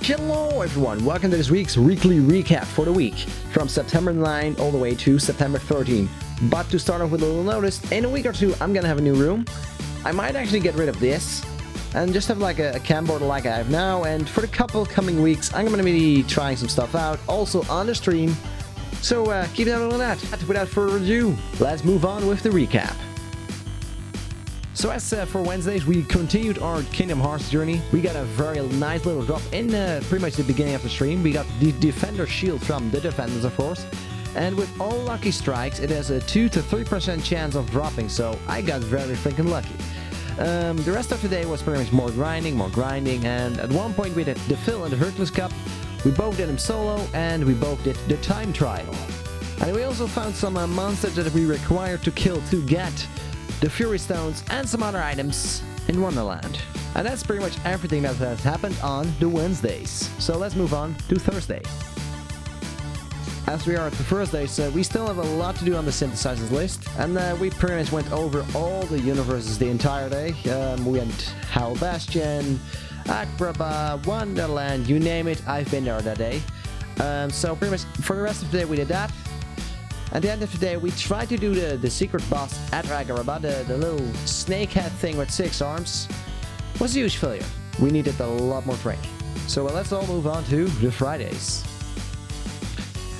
Hello everyone, welcome to this week's weekly recap for the week from September 9 all the way to September 13. But to start off with a little notice, in a week or two I'm gonna have a new room. I might actually get rid of this and just have like a cam board like I have now, and for the couple coming weeks I'm gonna be trying some stuff out, also on the stream. So keep an eye on that. Without further ado, let's move on with the recap. So as for Wednesdays, we continued our Kingdom Hearts journey. We got a very nice little drop in pretty much the beginning of the stream. We got the Defender Shield from the Defenders, of course. And with all lucky strikes, it has a 2 to 3% chance of dropping, so I got very freaking lucky. The rest of the day was pretty much more grinding, and at one point we did the Phil and the Hercules Cup. We both did them solo, and we both did the time trial. And we also found some monsters that we required to kill to get the Fury Stones and some other items in Wonderland. And that's pretty much everything that has happened on the Wednesdays. So let's move on to Thursday. As we are at the Thursdays, we still have a lot to do on the synthesizers list, and we pretty much went over all the universes the entire day. We went Hell Bastion, Agrabah, Wonderland, you name it, I've been there that day. So pretty much for the rest of the day we did that. At the end of the day, we tried to do the secret boss at Agrabah, the little snake head thing with 6 arms. It was a huge failure. We needed a lot more training. So let's all move on to the Fridays.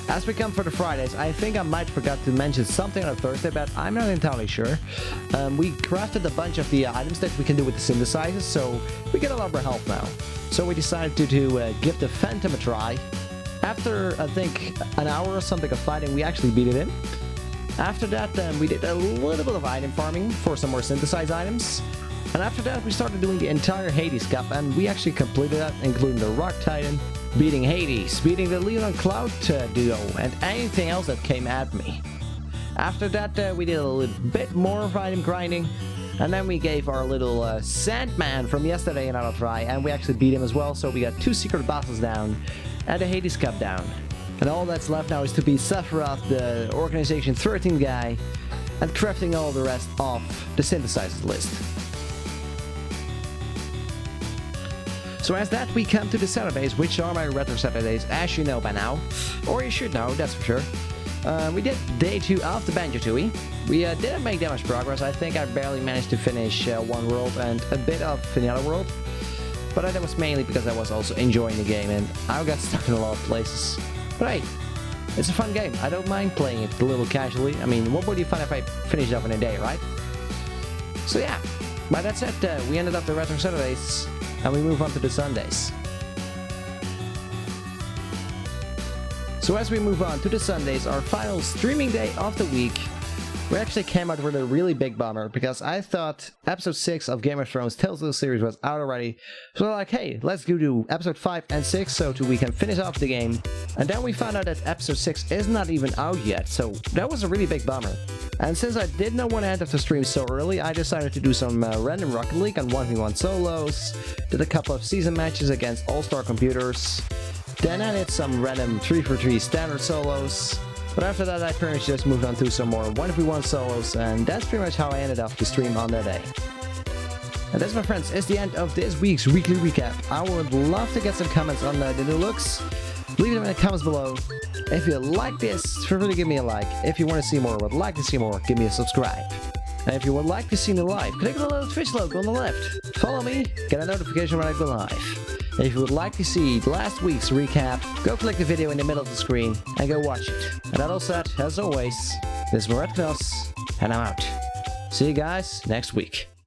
As we come for the Fridays, I think I might forgot to mention something on Thursday, but I'm not entirely sure. We crafted a bunch of the items that we can do with the synthesizers, so we get a lot more health now. So we decided to give the Phantom a try. After, I think, an hour or something of fighting, we actually beat it in. After that, we did a little bit of item farming for some more synthesized items. And after that, we started doing the entire Hades Cup, and we actually completed that, including the Rock Titan, beating Hades, beating the Leon and Cloud duo, and anything else that came at me. After that, we did a little bit more of item grinding, and then we gave our little Sandman from yesterday another try, and we actually beat him as well, so we got 2 secret bosses down, and the Hades Cup down. And all that's left now is to be Sephiroth, the Organization 13 guy, and crafting all the rest off the synthesizers list. So as that, we come to the Saturdays, which are my Retro Saturdays, as you know by now. Or you should know, that's for sure. We did day 2 of the Banjo-Tooie. We didn't make that much progress. I think I barely managed to finish one world and a bit of the other world. But that was mainly because I was also enjoying the game, and I got stuck in a lot of places. But hey, it's a fun game. I don't mind playing it a little casually. I mean, what would be fun if I finished up in a day, right? So yeah, by that said, we ended up the Retro Saturdays, and we move on to the Sundays. So as we move on to the Sundays, our final streaming day of the week, we actually came out with a really big bummer, because I thought episode 6 of Game of Thrones Teltale series was out already. So like, hey, let's go to episode 5 and 6 so we can finish off the game. And then we found out that episode 6 is not even out yet, so that was a really big bummer. And since I did not want to end up the stream so early, I decided to do some random Rocket League and 1v1 solos, did a couple of season matches against all-star computers, then I did some random 3v3 standard solos. But after that, I pretty much just moved on to some more 1v1 solos, and that's pretty much how I ended up the stream on that day. And that's, my friends, is the end of this week's weekly recap. I would love to get some comments on the new looks. Leave them in the comments below. If you like this, feel free to give me a like. If you want to see more or would like to see more, give me a subscribe. And if you would like to see me live, click on the little Twitch logo on the left. Follow me, get a notification when I go live. And if you would like to see last week's recap, go click the video in the middle of the screen and go watch it. And that all said, as always, this is Ratkanos, and I'm out. See you guys next week.